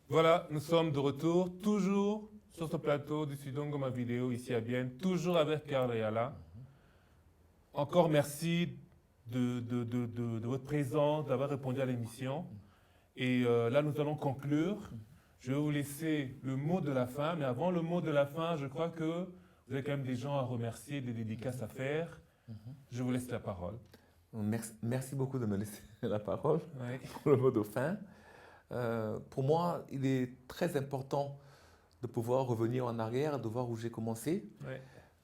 Voilà, nous sommes de retour, toujours sur ce plateau du Studio Ngoma Vidéo ici à Bienne, toujours avec Karl Ayala. Encore merci de votre présence, d'avoir répondu à l'émission. Et là, nous allons conclure. Je vais vous laisser le mot de la fin, mais avant le mot de la fin, je crois que vous avez quand même des gens à remercier, des dédicaces à faire. Je vous laisse la parole. Merci beaucoup de me laisser la parole Oui, pour le mot de fin. Pour moi, il est très important de pouvoir revenir en arrière, de voir où j'ai commencé. oui,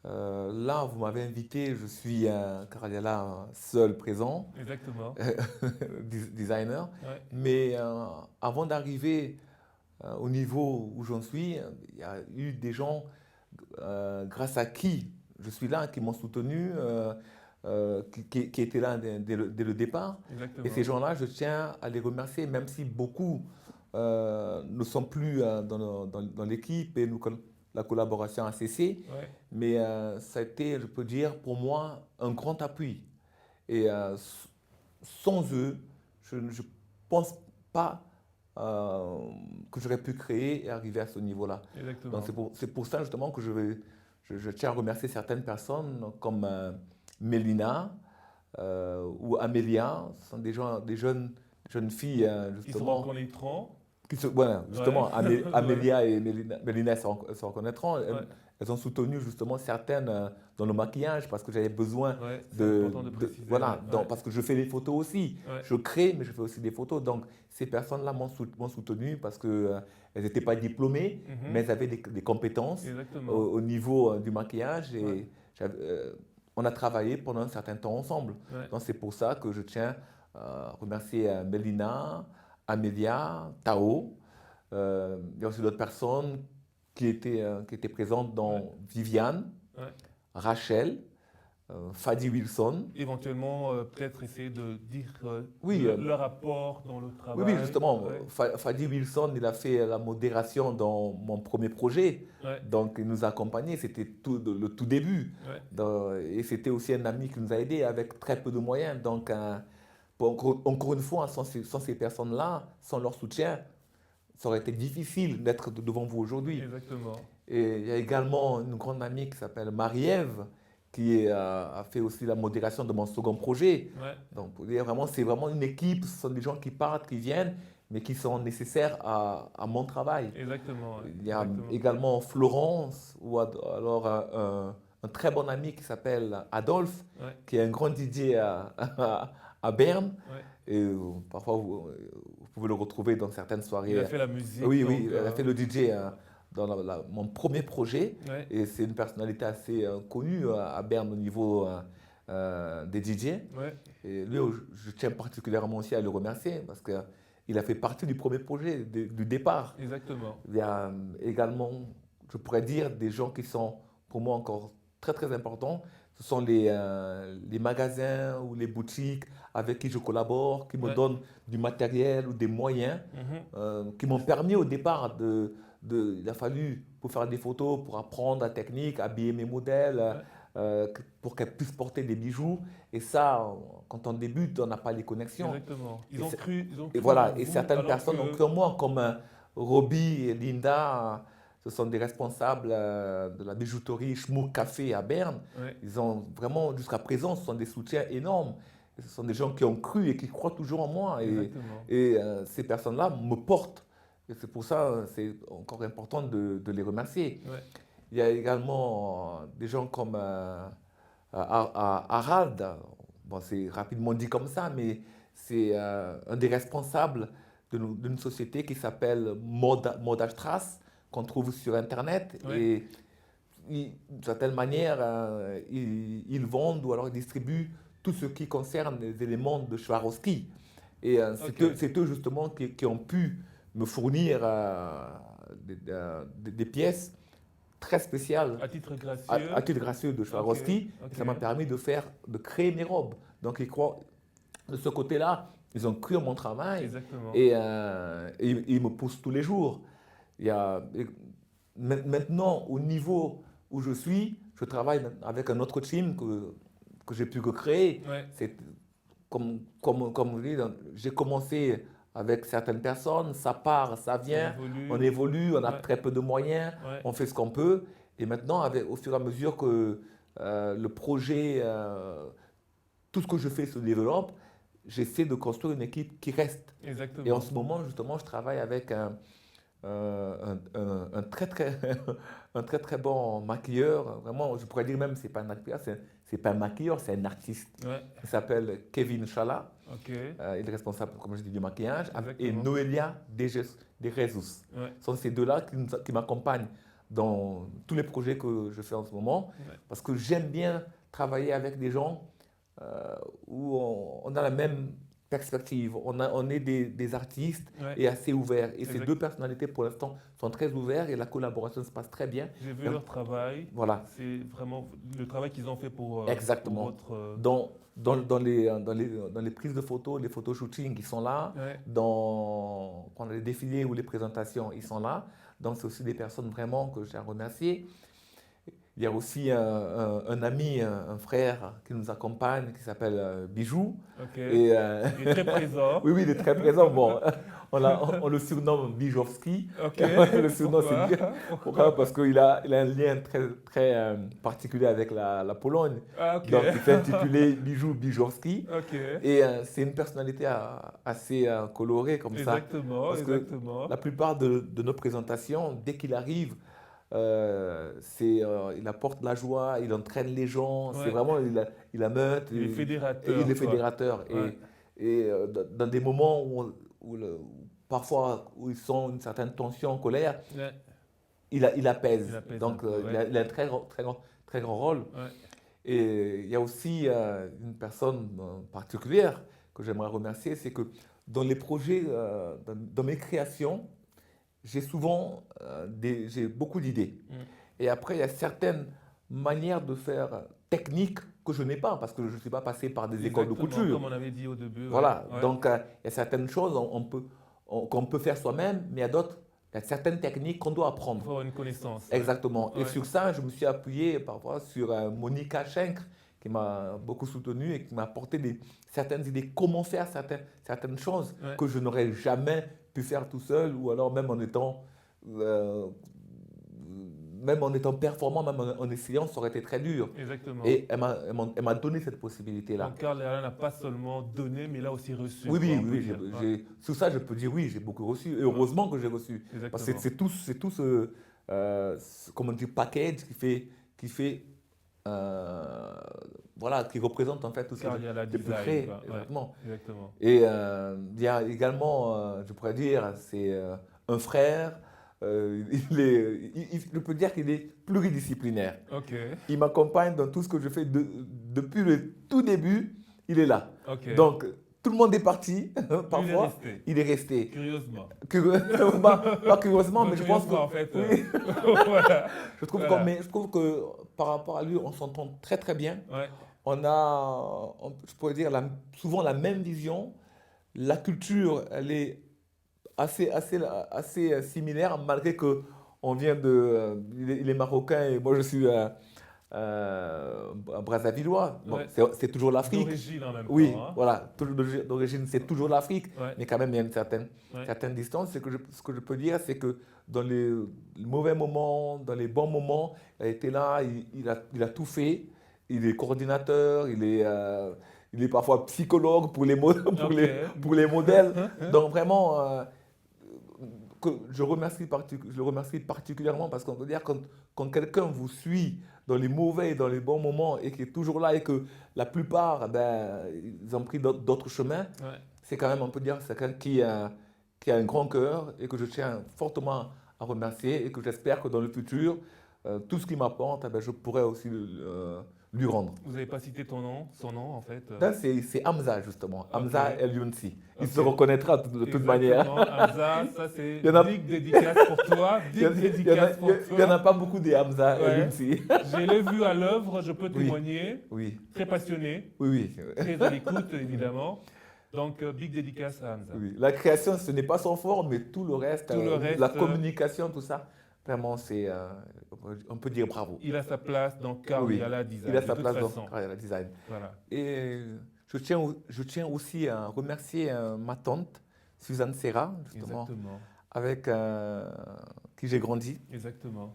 Là, vous m'avez invité, je suis un Karadiala seul présent, exactement. designer. Oui, Mais avant d'arriver au niveau où j'en suis, il y a eu des gens grâce à qui je suis là, qui m'ont soutenu, qui étaient là dès le départ. Et ces exactement. gens-là, je tiens à les remercier, même si beaucoup ne sont plus dans l'équipe et la collaboration a cessé. Oui, Mais ça a été, je peux dire, pour moi, un grand appui. Et sans eux, je ne pense pas que j'aurais pu créer et arriver à ce niveau-là. Donc exactement. c'est pour ça justement que je tiens à remercier certaines personnes comme Mélina ou Amélia. Ce sont jeunes filles Ils se justement reconnaîtront. voilà, Ouais, justement, ouais, Amélia et Mélina se reconnaîtront. ouais, Elles ont soutenu justement certaines dans le maquillage parce que j'avais besoin ouais, c'est important de préciser, ouais, voilà, ouais, parce que je fais des photos aussi. ouais, Je crée, mais je fais aussi des photos. Donc, ces personnes-là m'ont soutenu parce que elles n'étaient pas diplômées, mais mhm, elles avaient des compétences exactement, au niveau du maquillage ouais, et on a travaillé pendant un certain temps ensemble. ouais, Donc, c'est pour ça que je tiens à remercier Mélina, Amélia, Tao. Il y a aussi d'autres personnes qui étaient présentes ouais, dans Viviane, ouais. Rachel, Fadi Wilson. Éventuellement, peut-être essayer de dire Oui, leur apport dans le oui, travail, justement, ouais, Fadi Wilson, il a fait la modération dans mon premier projet. ouais, Donc, il nous a accompagnés, c'était le tout début. ouais, Et c'était aussi un ami qui nous a aidés avec très peu de moyens. Donc, encore une fois, sans ces personnes-là, sans leur soutien, ça aurait été difficile d'être devant vous aujourd'hui. exactement, Et il y a également une grande amie qui s'appelle Marie-Ève, a fait aussi la modération de mon second projet. ouais, Donc, pour dire vraiment, c'est vraiment une équipe, ce sont des gens qui partent, qui viennent, mais qui sont nécessaires à mon travail. exactement, ouais, Il y a exactement, également Florence, ou alors un très bon ami qui s'appelle Adolphe, ouais, qui est un grand DJ à Berne. ouais. Et parfois, vous pouvez le retrouver dans certaines Il a soirées. fait la musique, Oui, oui, donc, elle a fait le DJ dans mon premier projet. ouais, Et c'est une personnalité assez connue à Berne au niveau des DJ. ouais, Et lui, je tiens particulièrement aussi à le remercier parce qu'il a fait partie du premier projet, du départ. exactement, Il y a également, je pourrais dire, des gens qui sont pour moi encore très très importants. Ce sont les magasins ou les boutiques avec qui je collabore, qui me ouais, donnent du matériel ou des moyens mhm, qui m'ont permis au départ il a fallu pour faire des photos, pour apprendre la technique, habiller mes modèles, ouais, pour qu'elles puissent porter des bijoux. Et ça, quand on débute, on n'a pas les connexions. exactement. Et, Ils ont et cru en voilà, et vous, certaines alors personnes ont que, cru en moi, comme Roby et Linda, ce sont des responsables de la bijouterie Schmuck Café à Berne. ouais, Ils ont vraiment, jusqu'à présent, ce sont des soutiens énormes. Et ce sont des gens qui ont cru et qui croient toujours en moi. exactement, Ces personnes-là me portent. Et c'est pour ça, c'est encore important de les remercier. ouais, Il y a également des gens comme Harald, bon, c'est rapidement dit comme ça, mais c'est un des responsables d'une société qui s'appelle Modastrasse, qu'on trouve sur Internet. ouais, Et d'une certaine manière, ils vendent ou alors ils distribuent tout ce qui concerne les éléments de Swarovski. Et ok. c'est eux justement qui ont pu me fournir des pièces très spéciales À titre gracieux, à titre gracieux de ok, Swarovski, et ok, ça m'a permis de créer mes robes. Donc ils croient, de ce côté-là, ils ont cru en mon travail exactement, et ils me poussent tous les jours. Il y a, maintenant, au niveau où je travaille avec un autre team que j'ai pu créer. ouais, C'est comme je dis, j'ai commencé avec certaines personnes, ça part, ça vient, on évolue, on a très peu de moyens, on fait ce qu'on peut. Et maintenant, au fur et à mesure que le projet, tout ce que je fais se développe, j'essaie de construire une équipe qui reste. Exactement. Et en ce moment, justement, je travaille avec un très, très, un très, très bon maquilleur. Vraiment, je pourrais dire même, c'est pas un maquilleur, c'est pas un maquilleur, c'est un artiste. Il s'appelle Kevin Chala. Il est responsable, comme je dis, du maquillage. Et Noelia De Jesus. Ce sont ces deux-là qui m'accompagnent dans tous les projets que je fais en ce moment. Parce que j'aime bien travailler avec des gens où on a la même perspective. On est des artistes et assez ouverts. Et ces deux personnalités, pour l'instant, sont très ouvertes et la collaboration se passe très bien. J'ai vu leur travail. Voilà. C'est vraiment le travail qu'ils ont fait pour, exactement. pour votre... Dans les prises de photos, les photoshootings, ils sont là. Quand on a les défilés ou les présentations, ils sont là. Donc, c'est aussi des personnes vraiment que j'ai à remercier. Il y a aussi un ami, un frère qui nous accompagne, qui s'appelle Bijou. Et, il est très présent. Oui, il est très présent. Bon, on le surnomme Bijowski. Le surnom, c'est bien. Pourquoi? Parce qu'il a un lien très, très particulier avec la Pologne. Donc, il s'est intitulé Bijou Bijowski. Et c'est une personnalité assez colorée comme ça. Parce que la plupart de nos présentations, dès qu'il arrive, il apporte la joie, il entraîne les gens, c'est vraiment il meute. Il est fédérateur. Il est fédérateur. Et dans des moments où parfois où ils sont une certaine tension, colère, il apaise. Donc il a un très grand rôle. Et il y a aussi une personne particulière que j'aimerais remercier, c'est que dans les projets, dans mes créations, j'ai souvent j'ai beaucoup d'idées. Et après, il y a certaines manières de faire techniques que je n'ai pas parce que je ne suis pas passé par des écoles de couture. Comme on avait dit au début. Voilà. Donc, il y a certaines choses qu'on peut faire soi-même, mais il y a certaines techniques qu'on doit apprendre. Il faut avoir une connaissance. Exactement. Et sur ça, je me suis appuyé parfois sur Monica Schenk, qui m'a beaucoup soutenu et qui m'a apporté certaines idées, comment faire certaines choses que je n'aurais jamais pu faire tout seul, ou alors même en étant performant, même en essayant, ça aurait été très dur. Exactement. Et elle m'a donné cette possibilité-là. Donc Karl n'a pas seulement donné, mais il a aussi reçu. Oui. Sur ça, je peux dire oui, j'ai beaucoup reçu. Et heureusement que j'ai reçu. Exactement. Parce que c'est tout comment dire, package qui fait qui représente en fait tout ce que peut créer. Exactement. Et il y a également, je pourrais dire, c'est un frère. Je peux dire qu'il est pluridisciplinaire. Il m'accompagne dans tout ce que je fais depuis le tout début. Il est là. Donc tout le monde est parti. Parfois, il est resté. Curieusement. Pas curieusement, mais je pense que en fait. Oui. Je trouve que par rapport à lui, on s'entend très très bien. On a, je pourrais dire, souvent la même vision. La culture, elle est assez similaire, malgré qu'on vient il est marocain et moi je suis brassavillois. Bon, c'est toujours l'Afrique. D'origine en même temps. Oui, voilà, d'origine, c'est toujours l'Afrique, mais quand même il y a une certaine distance. Ce que je peux dire, c'est que dans les mauvais moments, dans les bons moments, il a été là, il a tout fait. Il est coordinateur, il est parfois psychologue pour les modèles. Donc vraiment, je le remercie particulièrement parce qu'on peut dire quand quelqu'un vous suit dans les mauvais et dans les bons moments et qui est toujours là et que la plupart, ils ont pris d'autres chemins, c'est quand même, on peut dire, c'est quelqu'un qui a un grand cœur et que je tiens fortement à remercier et que j'espère que dans le futur, tout ce qu'il m'apporte, je pourrais aussi lui rendre. Vous n'avez pas cité son nom en fait. C'est Hamza justement, Hamza El Younsi. Il se reconnaîtra de toute manière. Hamza, ça c'est big dédicace pour toi. Il n'y en a pas beaucoup des Hamza El Younsi. Je l'ai vu à l'œuvre, je peux témoigner. Oui. Très passionné. Oui. Très à l'écoute évidemment. Donc, big dédicace à Hamza. Oui. La création, ce n'est pas son fort, mais tout le reste, la communication, tout ça. Vraiment, on peut dire bravo. Il a sa place dans Karl Yala Design. Il a sa place dans Karl Yala Design. Voilà. Et je tiens aussi à remercier ma tante, Suzanne Serra, justement, Exactement. avec qui j'ai grandi. Exactement.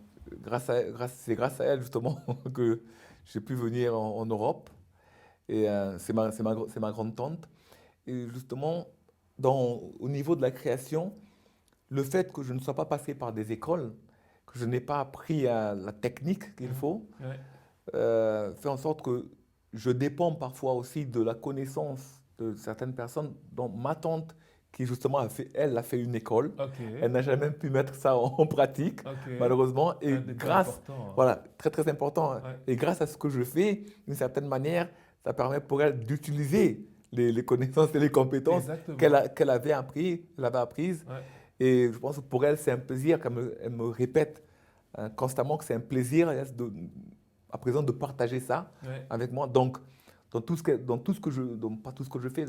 C'est grâce à elle, justement, que j'ai pu venir en Europe. Et c'est ma grande tante. Et justement, au niveau de la création, le fait que je ne sois pas passé par des écoles, que je n'ai pas appris la technique qu'il faut, Ouais. fait en sorte que je dépends parfois aussi de la connaissance de certaines personnes, dont ma tante, qui justement elle a fait une école. Ok. Elle n'a jamais pu mettre ça en pratique, Ok. malheureusement. Et Un détail grâce, important, hein. voilà, très très important. Hein. Ouais. Et grâce à ce que je fais, d'une certaine manière, ça permet pour elle d'utiliser les connaissances et les compétences Exactement. qu'elle avait apprises. Ouais. Et je pense que pour elle, c'est un plaisir, elle me répète constamment que c'est un plaisir à présent de partager ça Ouais. avec moi. Donc, dans tout ce que pas tout ce que je fais,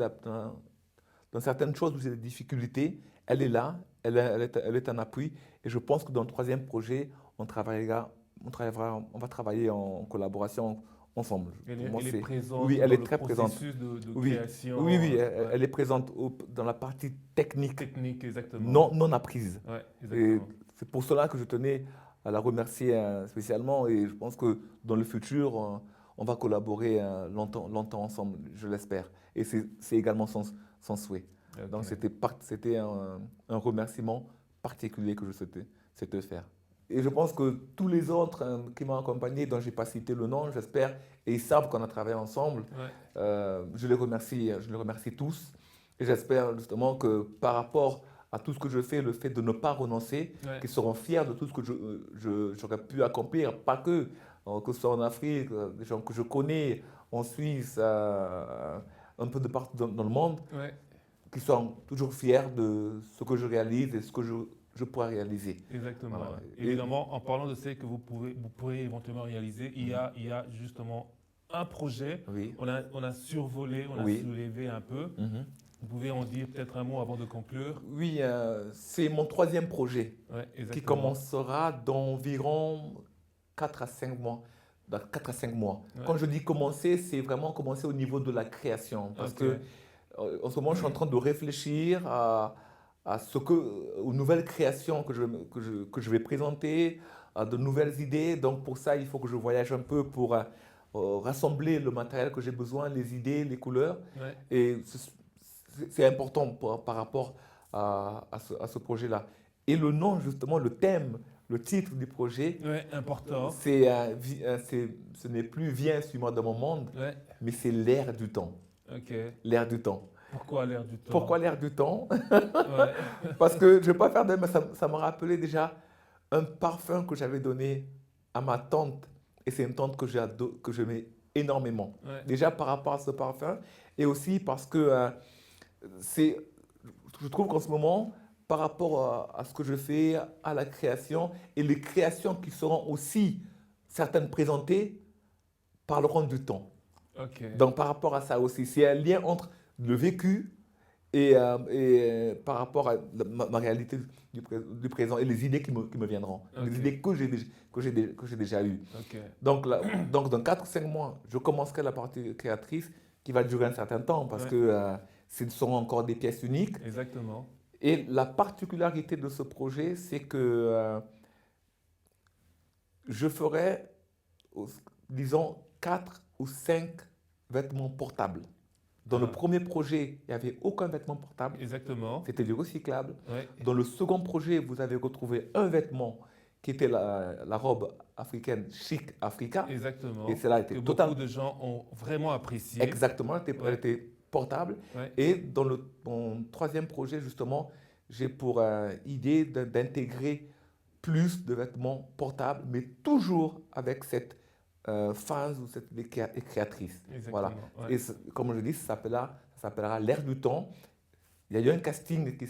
dans certaines choses où j'ai des difficultés, elle est là, elle est un appui. Et je pense que dans le troisième projet, on va travailler en collaboration ensemble. Pour moi, Elle est oui, présente elle dans est le très présente. processus de Oui, oui, création. oui, Ouais. elle est présente dans la partie technique, Technique, exactement. non apprise. Ouais, Et exactement. c'est pour cela que je tenais à la remercier spécialement. Et je pense que dans le futur, on va collaborer longtemps ensemble, je l'espère. Et c'est également son souhait. Donc Ok. c'était un remerciement particulier que je souhaitais faire. Et je pense que tous les autres qui m'ont accompagné, dont je n'ai pas cité le nom, j'espère, et ils savent qu'on a travaillé ensemble, Ouais. je les remercie tous. Et j'espère justement que par rapport à tout ce que je fais, le fait de ne pas renoncer, Ouais. qu'ils seront fiers de tout ce que j'aurais pu accomplir, pas que ce soit en Afrique, des gens que je connais, en Suisse, un peu de partout dans le monde, Ouais. qui sont toujours fiers de ce que je réalise et ce que je pourrais réaliser. Exactement. Voilà. Ouais. Et, Évidemment, en parlant de ce que vous pourrez éventuellement réaliser, il y a justement un projet. oui, On a survolé, on a oui. soulevé un peu. Mhm. Vous pouvez en dire peut-être un mot avant de conclure? Oui, c'est mon troisième projet Ouais, qui exactement. commencera dans environ 4 à 5 mois. Dans 4 à 5 mois. Ouais. Quand je dis commencer, c'est vraiment commencer au niveau de la création. Parce Ok. que en ce moment, je suis en train de réfléchir aux nouvelles créations que je vais présenter, à de nouvelles idées. Donc pour ça, il faut que je voyage un peu pour rassembler le matériel que j'ai besoin, les idées, les couleurs. Ouais. Et c'est important par rapport à ce projet-là. Et le nom, justement, le thème, le titre du projet, Ouais, important. ce n'est plus Viens, suis-moi dans mon monde, Ouais. mais c'est l'air du temps. Ok. L'air du temps. Pourquoi l'air du Pourquoi temps? l'air du temps? Ouais. Parce que je ne vais pas faire de, mais ça m'a rappelé déjà un parfum que j'avais donné à ma tante. Et c'est une tante que j'aimais énormément. Ouais. Déjà par rapport à ce parfum, et aussi parce que c'est, je trouve qu'en ce moment, par rapport à ce que je fais, à la création, et les créations qui seront aussi certaines présentées, parleront du temps. Ok. Donc par rapport à ça aussi, c'est un lien entre le vécu et par rapport à ma réalité du présent et les idées qui me viendront, les Ok. idées que j'ai déjà eues. Ok. Donc, donc dans 4 ou 5 mois, je commencerai la partie créatrice qui va durer un certain temps parce Ouais. que ce seront encore des pièces uniques. Exactement. Et la particularité de ce projet, c'est que je ferai, disons, 4 ou 5 vêtements portables. Dans le Ah. premier projet, il n'y avait aucun vêtement portable. Exactement. C'était du recyclable. Ouais. Dans le second projet, vous avez retrouvé un vêtement qui était la robe africaine chic Africa. Et Exactement. cela Que était beaucoup de gens ont vraiment apprécié. exactement, elle Ouais. était portable. Ouais. Et dans mon troisième projet, justement, j'ai pour idée d'intégrer plus de vêtements portables, mais toujours avec cette phase ou cette idée créatrice. Voilà. Exactement. Ouais. Et comme je dis, ça s'appellera l'air du temps. Il y a eu un casting qui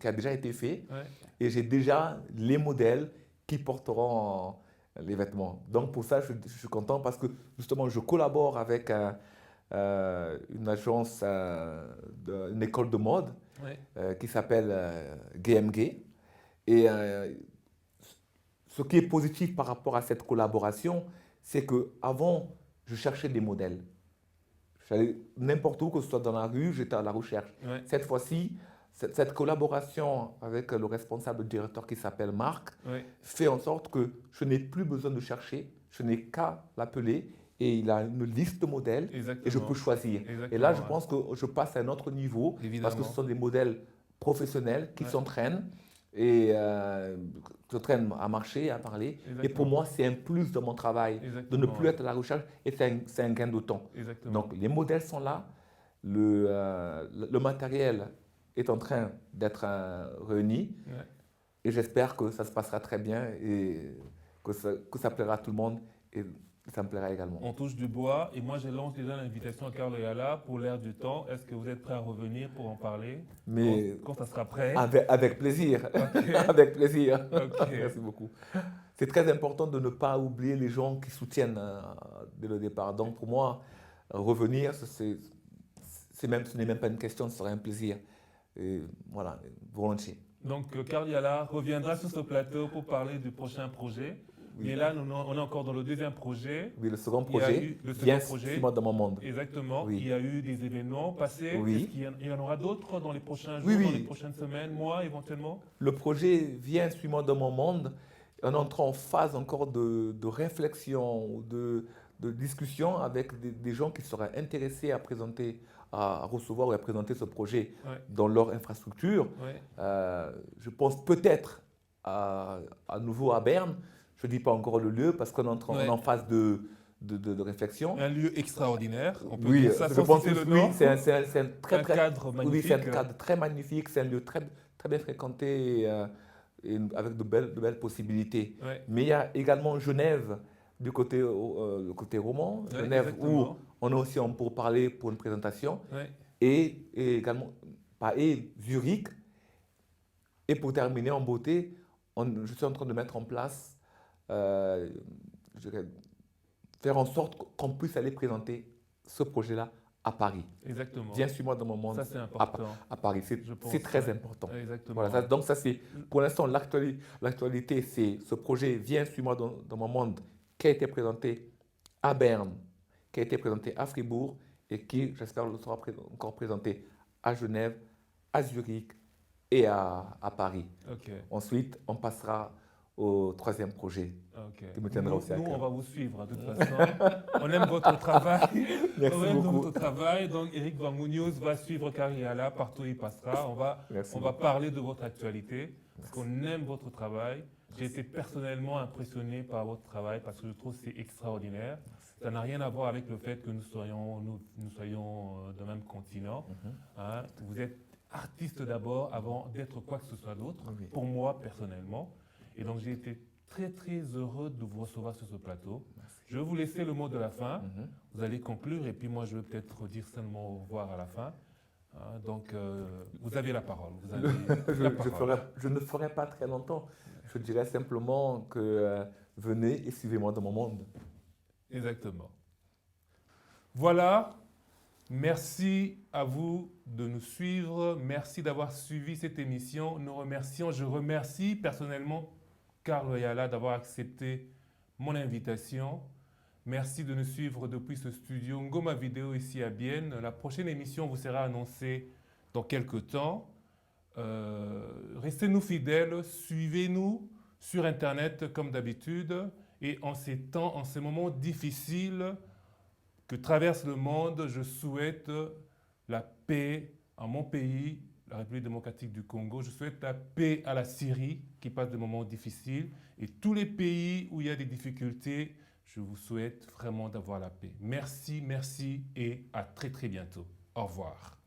a déjà été fait Ouais. et j'ai déjà les modèles qui porteront les vêtements. Donc pour ça, je suis content parce que justement, je collabore avec une agence, une école de mode Ouais. qui s'appelle GMG. Et ce qui est positif par rapport à cette collaboration, c'est que avant, je cherchais des modèles. Je J'allais n'importe où, que ce soit dans la rue, j'étais à la recherche. Ouais. Cette fois-ci, cette collaboration avec le responsable directeur qui s'appelle Marc Ouais. fait en sorte que je n'ai plus besoin de chercher, je n'ai qu'à l'appeler et il a une liste de modèles Exactement. et je peux choisir. Exactement, Et là, je ouais. pense que je passe à un autre niveau Évidemment. parce que ce sont des modèles professionnels qui Ouais. s'entraînent et s'entraînent à marcher, à parler. Exactement. Et pour moi, c'est un plus dans mon travail Exactement, de ne plus ouais. être à la recherche et c'est un gain de temps. Exactement. Donc, les modèles sont là, le matériel est en train d'être réuni Ouais. et j'espère que ça se passera très bien et que ça plaira à tout le monde et ça me plaira également. On touche du bois et moi je lance déjà l'invitation à Carlo Ayala pour l'ère du temps. Est-ce que vous êtes prêt à revenir pour en parler Mais quand ça sera prêt? avec plaisir, Ok. avec plaisir. Ok. Merci beaucoup. C'est très important de ne pas oublier les gens qui soutiennent dès le départ. Donc pour moi, revenir, ce n'est même pas une question, ce serait un plaisir. Et voilà, volontiers. Donc Carlo Ayala reviendra sur ce plateau pour parler du prochain projet. Oui. Mais là, on est encore dans le deuxième projet. Oui, le second Il y a projet eu le second vient projet. suivre dans mon monde. Exactement. Oui. Il y a eu des événements passés. Oui. Est-ce qu'il y en aura d'autres dans les prochains jours, Oui, oui. dans les prochaines semaines, mois éventuellement? Le projet vient suivre dans mon monde. On entre en phase encore de réflexion, de discussion avec des gens qui seraient intéressés à présenter, à recevoir ou à présenter ce projet Ouais. dans leur infrastructure. Ouais. Je pense peut-être à nouveau à Berne. Je ne dis pas encore le lieu parce qu'on est Ouais. en phase de réflexion. Un lieu extraordinaire. On peut Oui, dire ça je sans pense citer que le nom. oui, c'est un Un cadre magnifique. Oui, c'est un cadre très magnifique. C'est un lieu très, très bien fréquenté et avec de belles possibilités. Ouais. Mais il y a également Genève du côté, le côté roman. Ouais, Genève exactement. où on est aussi en pourparlers pour une présentation. Ouais. Et également, Zurich. Et pour terminer en beauté, je suis en train de mettre en place, je dirais, faire en sorte qu'on puisse aller présenter ce projet-là à Paris. Exactement. Viens, suis-moi dans mon monde. Ça, c'est important. À Paris, Je pense, c'est très ouais. important. Exactement. Voilà, donc ça c'est, pour l'instant, l'actualité, c'est ce projet Viens, suis-moi dans mon monde qui a été présenté à Berne, qui a été présenté à Fribourg et qui, j'espère, le sera encore présenté à Genève, à Zurich et à Paris. Ok. Ensuite, on passera au troisième projet. Ok. Qui me tiendra aussi à Nous, cœur. on va vous suivre de toute façon. On aime votre travail. Merci On aime beaucoup. votre travail. Donc, Eric Van Munoz va suivre Carlo Ayala partout où il passera. Merci On va parler de votre actualité parce qu'on aime votre travail. J'ai été personnellement impressionné par votre travail parce que je trouve que c'est extraordinaire. Ça n'a rien à voir avec le fait que nous soyons du même continent. Hein. Vous êtes artiste d'abord avant d'être quoi que ce soit d'autre, Oui. pour moi personnellement. Et donc j'ai été très très heureux de vous recevoir sur ce plateau. Merci. Je vais vous laisser le mot de la fin. Mhm. Vous allez conclure et puis moi je vais peut-être dire seulement au revoir à la fin. Hein, donc vous avez la parole. Vous avez la parole. Je ne ferai pas très longtemps. Je dirais simplement que venez et suivez-moi dans mon monde. Exactement. Voilà. Merci à vous de nous suivre. Merci d'avoir suivi cette émission. Je remercie personnellement Carlo Ayala d'avoir accepté mon invitation. Merci de nous suivre depuis ce studio Ngoma Vidéo ici à Bienne. La prochaine émission vous sera annoncée dans quelques temps. Restez-nous fidèles, suivez-nous sur Internet comme d'habitude. Et en ces temps, en ces moments difficiles que traverse le monde, je souhaite la paix à mon pays, la République démocratique du Congo. Je souhaite la paix à la Syrie qui passe des moments difficiles. Et tous les pays où il y a des difficultés, je vous souhaite vraiment d'avoir la paix. Merci, merci et à très très bientôt. Au revoir.